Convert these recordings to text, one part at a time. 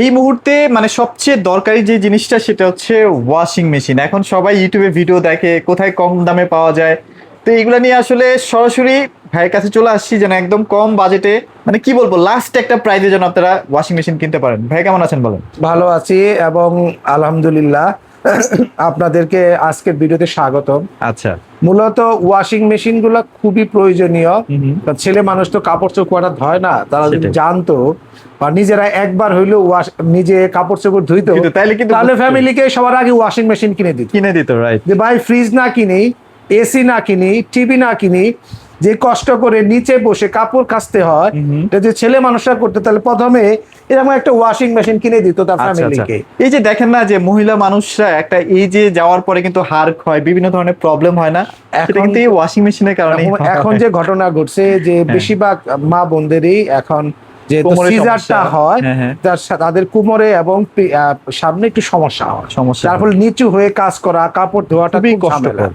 এই মুহূর্তে মানে সবচেয়ে দরকারি যে জিনিসটা সেটা হচ্ছে ওয়াশিং মেশিন। এখন সবাই ইউটিউবে ভিডিও দেখে কোথায় কম দামে পাওয়া যায়। তো এগুলো নিয়ে আসলে সরাসরি ভাইয়ের কাছে চলে আসছি যেন একদম কম বাজেটে মানে কি বলবো লাস্ট একটা প্রাইজে যেন আপনারা ওয়াশিং মেশিন কিনতে পারেন। ভাই কেমন আছেন বলেন? ভালো আছি এবং আলহামদুলিল্লাহ আপনাদেরকে আজকের ভিডিওতে স্বাগতম। আচ্ছা। মূলত ওয়াশিং মেশিন গুলো খুবই প্রয়োজনীয়। কারণ ছেলে মানুষ তো কাপড় চোপড় ধয় না, তারা যদি সেটাই। জানতো বা নিজেরা একবার হইলেও নিজে কাপড় চোপড় ধুইতো তাহলে ফ্যামিলিকে সবার আগে ওয়াশিং মেশিন কিনে দিত, রাইট। যে ভাই ফ্রিজ না কিনি, এসি না কিনি, টিভি না কিনি, যে কষ্ট করে নিচে বসে কাপড় কাচতে হয় এটা যে ছেলে মানুষরা করতে, তাহলে প্রথমে এরকম একটা ওয়াশিং মেশিন কিনে দিত তার ফ্যামিলিকে। এই যে দেখেন না যে মহিলা মানুষরা একটা এই যে যাওয়ার পরে কিন্তু হাড় ক্ষয় বিভিন্ন ধরনের প্রবলেম হয় না, সেটা কিন্তু এই ওয়াশিং মেশিনের কারণে। এখন যে ঘটনা ঘটছে যে বেশিরভাগ মা বোনদেরই এখন যে সিজারটা হয় তাদের কোমরে এবং সামনে একটু সমস্যা হয়, যার ফলে নিচু হয়ে কাজ করা, কাপড় ধোয়াটা খুব কষ্টকর।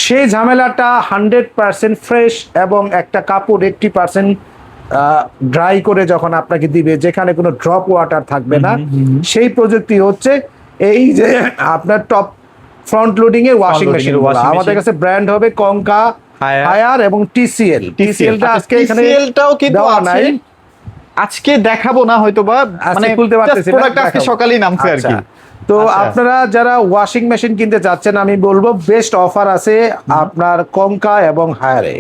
সেই ঝামেলাটা 100% ফ্রেশ এবং একটা কাপড় 80% ড্রাই করে যখন আপনাকে দিবে, যেখানে কোনো ড্রপ ওয়াটার থাকবে না, সেই প্রযুক্তি হচ্ছে এই যে আপনার টপ ফ্রন্ট লোডিং এর ওয়াশিং মেশিন। আমাদের কাছে ব্র্যান্ড হবে কঙ্কা, হায়ার এবং টিসিএল। টিসিএলটা আজকে এখানে দেওয়া নাই, আজকে দেখাবো না হয়তো বা মানে খুলতে পারতেছি না, প্রোডাক্ট আজকে সকালেই নামছে আর কি। তো আপনারা যারা ওয়াশিং মেশিন কিনতে যাচ্ছেন আমি বলবো বেস্ট অফার আছে আপনার কঙ্কা এবং হায়ারে।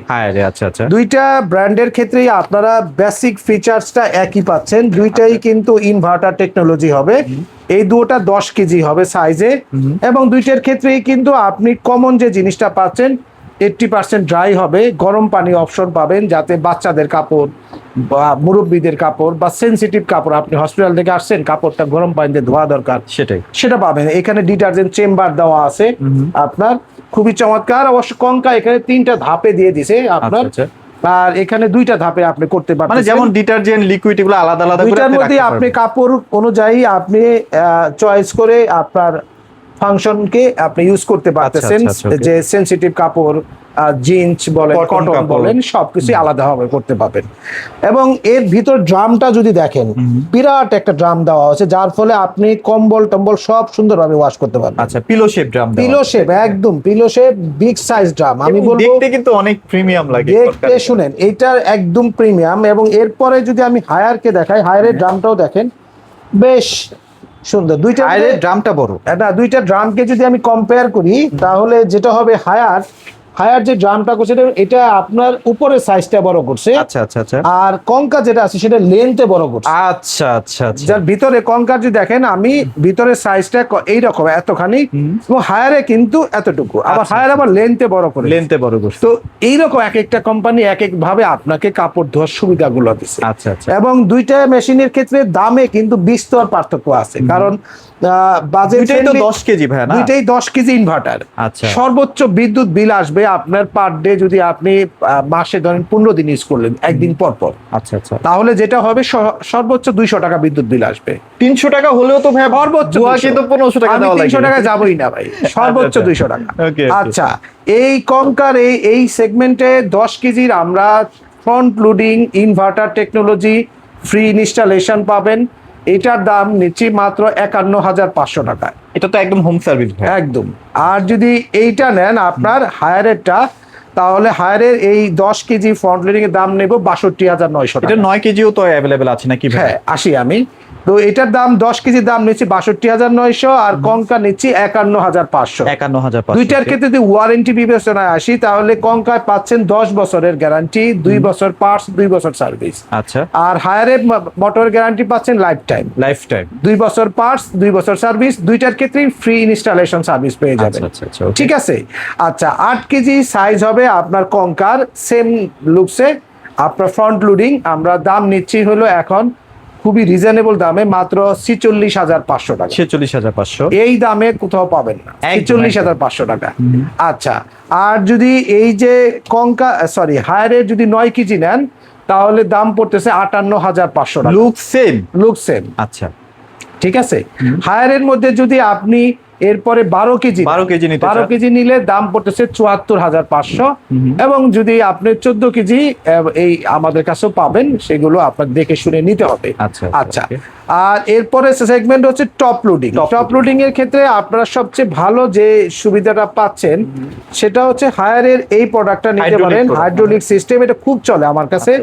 আচ্ছা আচ্ছা, দুইটা ব্র্যান্ডের ক্ষেত্রেই আপনারা বেসিক ফিচারসটা একই পাচ্ছেন, দুইটাই কিন্তু ইনভার্টার টেকনোলজি হবে। এই দুটোটা 10 কেজি হবে সাইজে এবং দুইটার ক্ষেত্রেই কিন্তু আপনি কমন যে জিনিসটা পাচ্ছেন 80% ড্রাই হবে, গরম পানি অপশন পাবেন, যাতে বাচ্চাদের কাপড় বা মুরব্বীদের কাপড় বা সেনসিটিভ কাপড়, আপনি হসপিটাল থেকে আসছেন কাপড়টা গরম পানিতে ধোয়া দরকার, সেটা পাবেন। এখানে ডিটারজেন্ট চেম্বার দেওয়া আছে আপনার, খুবই চমৎকার। অবশ্য কঙ্কা এখানে 3টা ধাপে দিয়ে দিছে আপনার, আর এখানে 2টা ধাপে আপনি করতে পারবেন, মানে যেমন ডিটারজেন্ট লিকুইড এগুলো আলাদা আলাদা করে দুইটার মধ্যে আপনি কাপড় অনুযায়ী আপনি চয়েস করে আপনার ফাংশনকে আপনি ইউজ করতে পারতেছেন। যে সেনসিটিভ কাপড়, জিন্স বলেন, কটন বলেন, সবকিছু আলাদাভাবে করতে পারবেন। এবং এর ভিতর ড্রামটা যদি দেখেন, বিরাট একটা ড্রাম দেওয়া আছে, যার ফলে আপনি কম্বল টম্বল সব সুন্দরভাবে ওয়াশ করতে পারবেন। আচ্ছা, pillow shape drum, pillow shape, একদম pillow shape, big size drum. আমি বলবো দেখতে কিন্তু অনেক প্রিমিয়াম লাগে দেখতে, শুনেন এইটার একদম প্রিমিয়াম। এবং এরপরে যদি আমি হায়ারকে দেখাই, হায়ারের ড্রামটাও দেখেন বেশ সুন্দর। দুইটা ড্রামটা বড়, দুইটা ড্রামকে যদি আমি কম্পেয়ার করি তাহলে যেটা হবে হায়ার যে ড্রামটা করছে এটা আপনার উপরের সাইজটা বড় করছে। আচ্ছা আচ্ছা আচ্ছা। আর কঙ্কা যেটা আছে সেটা লেন্থে বড় করছে। আচ্ছা আচ্ছা আচ্ছা। যার ভিতরে কঙ্কার যদি দেখেন, আমি ভিতরের সাইজটা এইরকম এতখানি, এবং হায়ারে কিন্তু এতটুকু, আবার হায়ার আবার লেন্থে বড় করছে। তো এইরকম এক একটা কোম্পানি এক এক ভাবে আপনাকে কাপড় ধোয়ার সুবিধাগুলো দিচ্ছে। আচ্ছা আচ্ছা। এবং দুইটা মেশিনের ক্ষেত্রে দামে কিন্তু বিস্তর পার্থক্য আছে, কারণ দুইটাই তো 10 কেজি ভাই না, দুইটাই 10 কেজি ইনভার্টার। আচ্ছা। সর্বোচ্চ বিদ্যুৎ বিল আসবে আপনার পার ডে, যদি আপনি মাসে ধরেন 15 দিন ইউজ করলেন একদিন পর পর, আচ্ছা আচ্ছা, তাহলে যেটা হবে সর্বোচ্চ 200 টাকা বিদ্যুৎ বিল আসবে। 300 টাকা হলেও তো ভাই সর্বোচ্চ 1500 টাকা দেওয়া লাগে। 300 টাকা যাবই না ভাই, সর্বোচ্চ 200 টাকা। আচ্ছা, এই কঙ্কার এই সেগমেন্টে 10 কেজির আমরা front loading inverter technology free installation পাবেন। এটার দাম নিচ্ছি মাত্র 51,500 টাকা। এটা তো একদম হোম সার্ভিস একদম। আর যদি এইটা নেন আপনার হায়ারেরটা, তাহলে হায়ারের এই 10 কেজি ফ্রন্ট লোডিং এর দাম নেব 62,900 টাকা। এটা 9 কেজিও তো অ্যাভেলেবেল আছে নাকি? হ্যাঁ, আসি আমি। তো এটার দাম 10 কেজির দাম নিচ্ছি 62,900, আর কঙ্কা নিচ্ছি 51,500। দুইটার ক্ষেত্রে যদি ওয়ারেন্টি বিবেচনায় আসি, তাহলে কঙ্কায় পাচ্ছেন 10 বছরের গ্যারান্টি, 2 বছর পার্টস, 2 বছর সার্ভিস। আচ্ছা। আর হায়ারে মোটর গ্যারান্টি পাচ্ছেন লাইফ টাইম, 2 বছর পার্টস, 2 বছর সার্ভিস। দুইটার ক্ষেত্রেই ফ্রি ইনস্টলেশন সার্ভিস পেয়ে যাবেন। ঠিক আছে। আচ্ছা, 8 কেজি সাইজ হবে আপনার কঙ্কার, সেম লুকসে আপনার ফ্রন্ট লোডিং। আমরা দাম নিচ্ছি হলো এখন খুবই রিজনেবল দামে, মাত্র 46,500 টাকা। 46,500, এই দামে কোথাও পাবেন না, 46,500 টাকা। আচ্ছা, আর যদি এই যে কঙ্কা হায়ারের যদি 9 কেজি নেন, তাহলে দাম পড়তেছে 58,500 টাকা। Look same. আচ্ছা, ঠিক আছে। হায়ারের মধ্যে যদি আপনি এরপরে 12 কেজি 12 কেজি নিলে দাম পড়তেছে 74,500, এবং যদি আপনি 14 কেজি এই আমাদের কাছেও পাবেন, সেগুলো আপনার দেখে শুনে নিতে হবে। আচ্ছা, আর এরপরে সেগমেন্ট হচ্ছে টপ লোডিং এর ক্ষেত্রে আপনারা সবচেয়ে ভালো যে সুবিধাটা পাচ্ছেন সেটা হচ্ছে হায়ারের এই প্রোডাক্টটা নিতে পারেন। হাইড্রোলিক সিস্টেম, এটা খুব চলে আমার কাছে,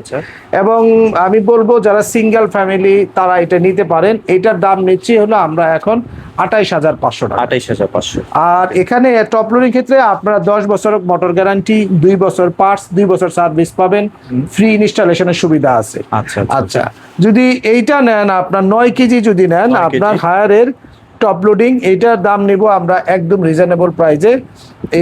এবং আমি বলবো যারা সিঙ্গেল ফ্যামিলি তারা এটা নিতে পারেন। এটার দাম নিচ্ছি হলো আমরা এখন 28,500 টাকা। 28,500। আর এখানে টপ লোডিং ক্ষেত্রে আপনারা 10 বছর মোটর গ্যারান্টি, 2 বছর পার্টস, 2 বছর সার্ভিস পাবেন, ফ্রি ইনস্টলেশনের সুবিধা আছে। আচ্ছা, যদি এইটা নেন আপনার 9 কেজি যদি নেন আপনার হায়ারের টপ লোডিং, এইটার দাম নিব আমরা একদম রিজনেবল প্রাইসে।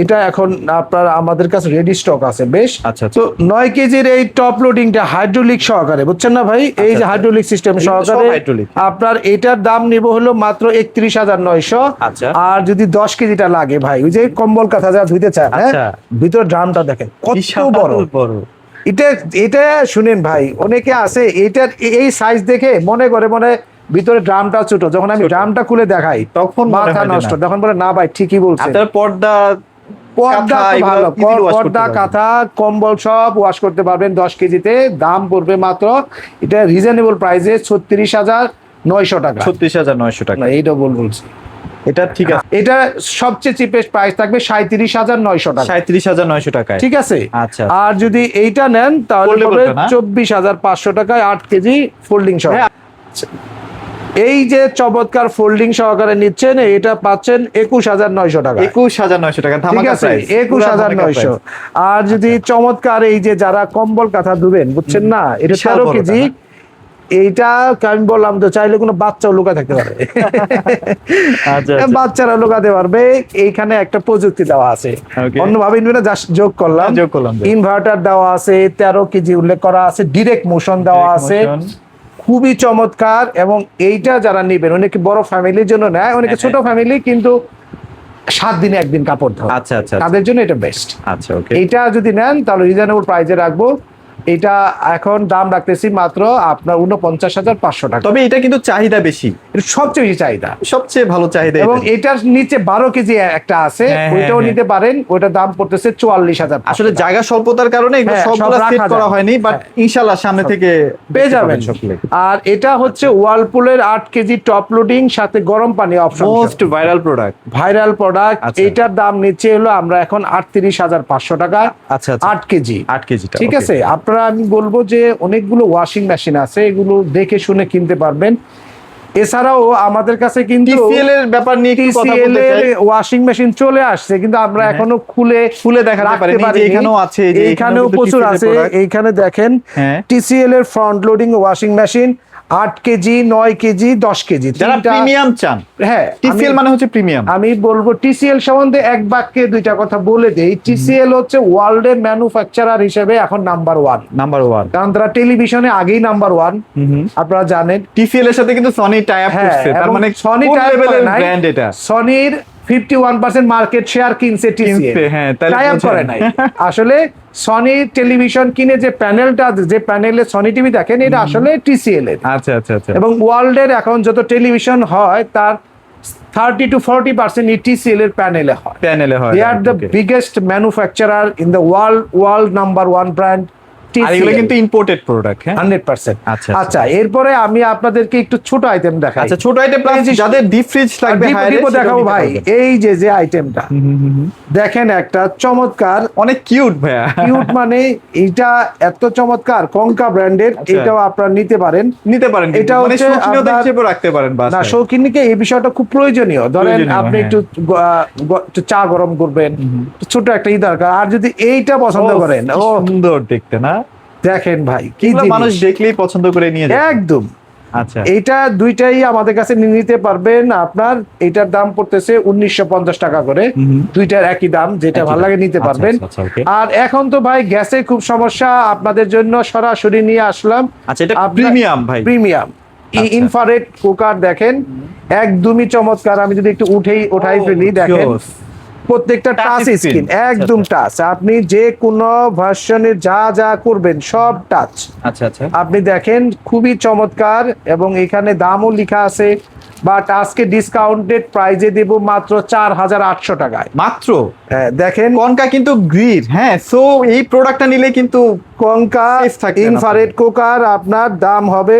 এটা এখন আপনার আমাদের কাছে রেডি স্টক আছে বেশ। তো 9 কেজির এই টপ লোডিংটা হাইড্রোলিক সহকারে, বুঝছেন না ভাই, এই যে হাইড্রোলিক সিস্টেম সহকারে আপনার এটার দাম নিব হলো মাত্র 31,900। আর যদি 10 কেজিটা লাগে ভাই, ওই যে কম্বল কাঁথা যা ধুইতে চায়, ভিতর ড্রামটা দেখেন কত বড়। এটা শুনেন ভাই, অনেকে আছে এটার এই সাইজ দেখে মনে করে ভিতরে ড্রামটা ছোট, যখন আমি ড্রামটা খুলে দেখাই তখন মাথা নষ্ট, তখন বলে না ভাই ঠিকই বলছে। পর্দা ভালো, পর্দা কাঁথা কম্বল সব ওয়াশ করতে পারবেন 10 কেজিতে। দাম পড়বে মাত্র, এটা রিজনেবল প্রাইসে 36,900 টাকা। 36,900 টাকা, এইটা বলছি। এটা ঠিক আছে, এটা সবচেয়ে চিপেস্ট প্রাইস থাকবে 37,900 টাকা। 37,900 টাকা, ঠিক আছে। আচ্ছা, আর যদি এইটা নেন তাহলে পড়বে 24,500 টাকায় 8 কেজি ফোল্ডিং সহ। এই যে চমৎকার ফোল্ডিং সহকারে নিচ্ছেন, এটা পাচ্ছেন 21,900 টাকা। 21,900 টাকা, ঠিক আছে, 21,900। আর যদি চমৎকার এই যে যারা কম্বল কাঁথা ধুবেন, বুঝছেন না, এটা 13 কেজি। এইটা আমি বললাম তো, চাইলে কোনো বাচ্চাও লুকা থাকতে পারে, বাচ্চারা লুকাতে পারবে। এইখানে একটা প্রযুক্তি দেওয়া আছে, অন্যভাবে যোগ করলাম। ইনভার্টার দেওয়া আছে, 13 কেজি উল্লেখ করা আছে, ডিরেক্ট মোশন দেওয়া আছে, খুবই চমৎকার। এবং এইটা যারা নেবেন, অনেকে বড় ফ্যামিলির জন্য নেয়, অনেকে ছোট ফ্যামিলি কিন্তু 7 দিনে একদিন কাপড় ধোয়, তাদের জন্য এটা বেস্ট। এইটা যদি নেন তাহলে রিজনেবল প্রাইসে রাখবো। এটা এখন দাম রাখতেছি মাত্র আপনার 49,500 টাকা। তবে এটা কিন্তু চাহিদা বেশি, এটা সবচেয়ে বেশি চাহিদা, সবচেয়ে ভালো চাহিদা। এবং এটার নিচে 12 কেজি একটা আছে, ওইটাও নিতে পারেন। ওইটার দাম পড়তেছে 44,000। আসলে জায়গা স্বল্পতার কারণে এগুলো সবগুলো সেট করা হয়নি, বাট ইনশাআল্লাহ সামনে থেকে পেয়ে যাবেন। আর এটা হচ্ছে ওয়ালপুলের 8 কেজি টপ লোডিং সাথে গরম পানি অপশন, মোস্ট ভাইরাল প্রোডাক্ট। এইটার দাম নিচে হলো আমরা এখন 38,500 টাকা। 8 কেজি, ঠিক আছে। আপনারা, আমি বলবো যে অনেকগুলো ওয়াশিং মেশিন আছে, এগুলো দেখে শুনে কিনতে পারবেন। এছাড়াও আমাদের কাছে কিন্তু টিসিএল এর ব্যাপার নিয়ে কথা বলতে চাই। ওয়াশিং মেশিন চলে আসছে, কিন্তু আমরা এখনো খুলে দেখাতে পারিনি। এখানেও আছে, এইখানেও প্রচুর আছে। এইখানে দেখেন টিসিএল এর front loading washing machine 8 KG, 9 KG, 10 KG, যারা প্রিমিয়াম চান। টিসিএল মানে হচ্ছে প্রিমিয়াম। আমি বলবো টিসিএল সম্বন্ধে এক বাক্যে দুইটা কথা বলে দেই। টিসিএল হচ্ছে ওয়ার্ল্ডের ম্যানুফ্যাকচারার হিসেবে এখন নাম্বার ওয়ান, কারণ তারা টেলিভিশনে আগেই নাম্বার 1, আপনারা জানেন। টিসিএল এর সাথে কিন্তু সনি টাই আপ করছে, তার মানে সনি টাই আপ ব্র্যান্ড। এটা সনির 51% মার্কেট শেয়ার কিনছে টিসিএল, টাই আপ করে নাই। আসলে সনি টেলিভিশন কিনে যে প্যানেলটা, যে প্যানেলে সনি টিভি দেখেন, এটা আসলে টিসিএল এর। আচ্ছা। এবং ওয়ার্ল্ডের এখন যত টেলিভিশন হয় তার 30 to 40% টিসিএল এর প্যানেলে হয়। They are the biggest manufacturer in the world number 1 brand। আর এগুলো কিন্তু ইম্পোর্টেড প্রোডাক্ট, 100%। আচ্ছা, এরপরে আমি আপনাদেরকে একটু ছোট আইটেম দেখাই। আচ্ছা, ছোট আইটেম প্লাস যাদের ডিপ ফ্রিজ লাগবে, দেখাবো ভাই। এই যে আইটেমটা দেখেন, একটা চমৎকার, অনেক কিউট ভাইয়া, কিউট মানে এইটা এত চমৎকার, কঙ্কা ব্র্যান্ডের। এটাও আপনারা নিতে পারেন। এটা হচ্ছে রাখতে পারেন। না, শৌখিনকে এই বিষয়টা খুব প্রয়োজনীয়। ধরেন আপনি একটু চা গরম করবেন, ছোট একটা দরকার। আর যদি এইটা পছন্দ করেন, সুন্দর দেখতে না, দেখেন ভাই, কি মানুষ দেখলেই পছন্দ করে নিয়ে যায় একদম। আচ্ছা, এইটা দুইটাই আমাদের কাছে নিতে পারবেন। আপনার এইটার দাম পড়তেছে 1950 টাকা করে, দুইটার একই দাম, যেটা ভালো লাগে নিতে পারবেন। আর এখন তো ভাই গ্যাসের খুব সমস্যা, আপনাদের জন্য সরাসরি নিয়ে আসলাম। আচ্ছা, এটা প্রিমিয়াম ভাই, প্রিমিয়াম ইনফ্রারেড কুকার দেখেন, একদমই চমৎকার। আমি যদি একটু উঠাই ফেলি, দেখেন প্রত্যেকটা টাচ স্ক্রিন, একদম টাচ। আপনি যে কোনো ভার্সনে যা করবেন সব টাচ। আচ্ছা, আপনি দেখেন খুবই চমৎকার, এবং এখানে দামও লেখা আছে। বাট আজকে ডিসকাউন্টেড প্রাইজে দেব মাত্র 4800 টাকায়। মাত্র? দেখেন কনকা কিন্তু গ্রিড, হ্যাঁ, সো এই প্রোডাক্টটা নিলে কিন্তু কনকা ইনফ্রারেড কুকার আপনার দাম হবে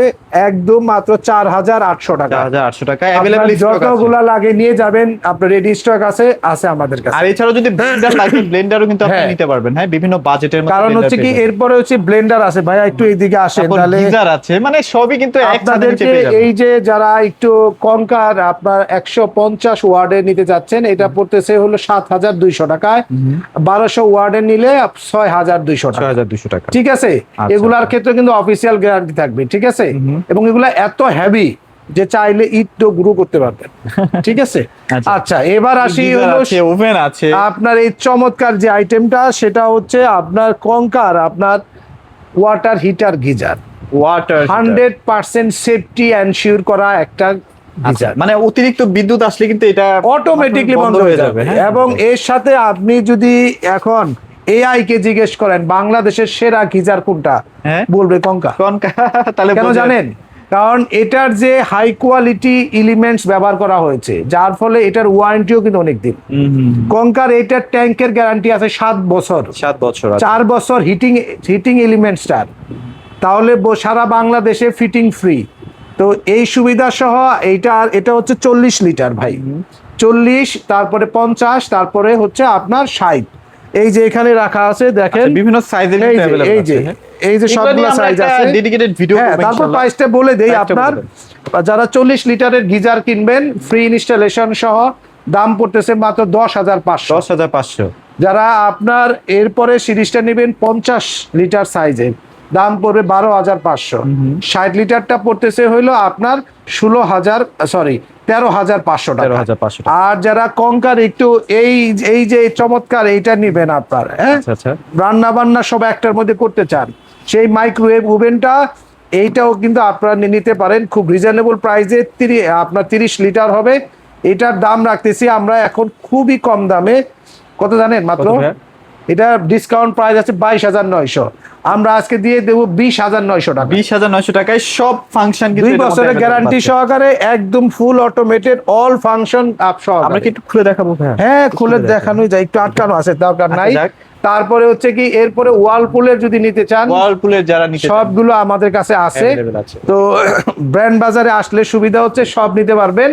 একদম মাত্র 4800 টাকা। 4800 টাকা अवेलेबल স্টক আছে, যতগুলা লাগে নিয়ে যাবেন, আপনার রেডি স্টক আছে আমাদের কাছে। আর এছাড়াও যদি ব্লেন্ডার লাগে ব্লেন্ডারও কিন্তু আপনি নিতে পারবেন, হ্যাঁ, বিভিন্ন বাজেটের মধ্যে। কারণ হচ্ছে কি এরপরে হচ্ছে ব্লেন্ডার আছে ভাইয়া, একটু এইদিকে আসেন তাহলে। গিজার আছে, মানে সবই কিন্তু আপনাদেরকে এই যে যারা একটু কনকার আপনার 150 ওয়ার্ডের নিতে যাচ্ছেন, এটা পড়তেছে হলো 7200 টাকায়। 1200 ওয়ার্ডের নিলে 6200 টাকা। 6200 টাকা, ঠিক আছে। এগুলার ক্ষেত্রে কিন্তু অফিসিয়াল গ্যারান্টি থাকবে, ঠিক আছে। এবং এগুলা এত হেভি যে চাইলে ইট তো গ্রো করতে পারবেন, ঠিক আছে। আচ্ছা, এবার আসি হলো ওভেন আছে আপনার এই চমৎকার যে আইটেমটা, সেটা হচ্ছে আপনার কনকার আপনার water heater geyser. Water 100% safety ensure করা একটা গিজার, মানে অতিরিক্ত বিদ্যুৎ আসলে কিন্তু এটা অটোমেটিকলি বন্ধ হয়ে যাবে। এবং এর সাথে আপনি যদি এখন এআই কে জিজ্ঞেস করেন বাংলাদেশের সেরা গিজার কোনটা, বলবে কনকা। তাহলে কেন জানেন? কারণ এটার যে হাই কোয়ালিটি এলিমেন্টস ব্যবহার করা হয়েছে, যার ফলে এটার ওয়ারেন্টিও কিন্তু অনেক দিন। কনকার এটার ট্যাঙ্কের গ্যারান্টি আছে 7 বছর। 4 বছর হিটিং এলিমেন্টসটার, তাহলে সারা বাংলাদেশে ফিটিং ফ্রি। তো এই সুবিধা সহ এটা হচ্ছে 40 লিটার ভাই, 40, তারপরে 50, তারপরে হচ্ছে আপনার 60। এই যে এখানে রাখা আছে দেখেন, বিভিন্ন সাইজের এই যে সবগুলো সাইজ আছে, ডেডিকেটেড ভিডিও। তারপর প্রাইসটা বলে দেই, আপনার যারা 40 লিটারের গিজার কিনবেন ফ্রি ইনস্টলেশন সহ দাম পড়তেছে মাত্র 10,500। যারা আপনার এরপরে সিরিজটা নেবেন 50 লিটার সাইজের, দাম পড়বে 12,500। 60 লিটারটা পড়তেছে হইলো আপনার 13,500 টাকা। আর যারা কনকার একটু এই যে চমৎকার এইটা নিবেন আপনার, হ্যাঁ, রান্না বান্না সব একটার মধ্যে করতে চান, সেই মাইক্রোওয়েভ ওভেনটা, এইটাও কিন্তু আপনারা নিতে পারেন খুব রিজনেবল প্রাইসে। আপনার 30 লিটার হবে। এটার দাম রাখতেছি আমরা এখন খুবই কম দামে। কত জানেন? মাত্র এটা ডিসকাউন্ট প্রাইস আছে 22,900। আমরা আজকে দিয়ে দেবো 20,900 টাকা। 20,900 টাকায় সব ফাংশন, 2 বছরের গ্যারান্টি সহকারে, একদম ফুল অটোমেটেড, অল ফাংশন আপ সহ। আমরা কি একটু খুলে দেখাবো? হ্যাঁ, খুলে দেখানোই যায়, একটু আটকানো আছে, দরকার নাই। তারপরে হচ্ছে কি এরপরে ওয়ালপুলের যদি নিতে চান, ওয়ালপুলের যারা নিতে চান, সবগুলো আমাদের কাছে আছে। তো ব্র্যান্ড বাজারে আসলে সুবিধা হচ্ছে সব নিতে পারবেন।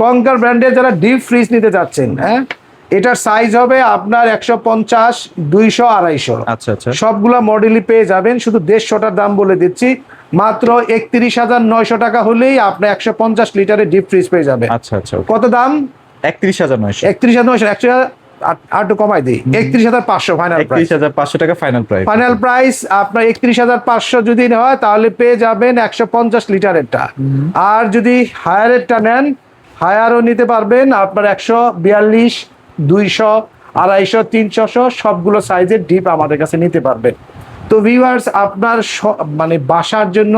কনকার ব্র্যান্ডের যারা ডিপ ফ্রিজ নিতে যাচ্ছেন, হ্যাঁ, এটার সাইজ হবে আপনার 150, 200, 250। আচ্ছা, সবগুলা মডেলই পেয়ে যাবেন। শুধু 150টার দাম বলে দিচ্ছি, মাত্র 31,900 টাকা হলেই আপনি 150 লিটারের ডিপ ফ্রিজ পেয়ে যাবেন। আচ্ছা, কত দাম? 31,900। 31,900 আর একটু কমাই দিই, 31,500 ফাইনাল প্রাইস। 31,500 টাকা ফাইনাল প্রাইস আপনার। 31,500 যদি হয় তাহলে পেয়ে যাবেন 150 লিটারেরটা। আর যদি হায়ারেরটা নেন, হায়ারও নিতে পারবেন আপনার 142, 200, 250, 300 সবগুলো সাইজের ডিপ আমাদের কাছে নিতে পারবেন। তো ভিউয়ার্স, আপনার মানে বাসার জন্য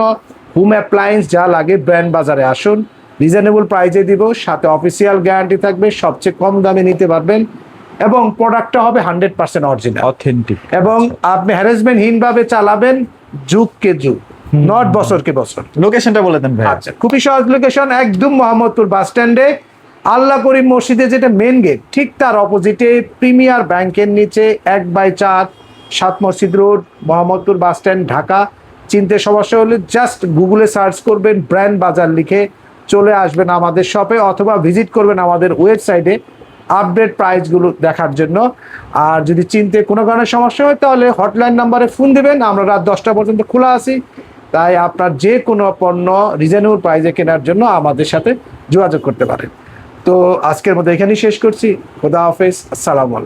হোম অ্যাপ্লায়েন্স যা লাগে ব্র্যান্ড বাজারে আসুন, রিজনেবল প্রাইসে দিব, সাথে অফিসিয়াল গ্যারান্টি থাকবে, সবচেয়ে কম দামে নিতে পারবেন, এবং প্রোডাক্টটা হবে 100% অরিজিনাল, অথেন্টিক, এবং আপনি হ্যারাসমেন্টহীন ভাবে চালাবেন, যুগকে যুগ, নট বছরকে বছর। লোকেশনটা বলে দেন ভাই। আচ্ছা, খুবই সহজ লোকেশন, একদম মোহাম্মদপুর বাস স্ট্যান্ডে, আল্লাহ করিম মসজিদে যেটা মেন গেট, ঠিক তার অপোজিটে প্রিমিয়ার ব্যাংকের নিচে 1/4, 7 মসজিদ road, Mohammadpur bus stand, Dhaka. চিনতে সমস্যা হলে জাস্ট গুগলে সার্চ করবেন ব্র্যান্ড বাজার লিখে, চলে আসবেন আমাদের শপে, অথবা ভিজিট করবেন আমাদের ওয়েবসাইটে আপডেট প্রাইসগুলো দেখার জন্য। আর যদি চিনতে কোনো কারণে সমস্যা হয় তাহলে হটলাইন নাম্বারে ফোন দেবেন, আমরা রাত 10টা পর্যন্ত খোলা আছি। তাই আপনার যে কোনো পণ্য রিজনেবল প্রাইসে কেনার জন্য আমাদের সাথে যোগাযোগ করতে পারেন। তো আজকের মতো এখানেই শেষ করছি। খোদা হাফেজ, আসসালামু আলাইকুম।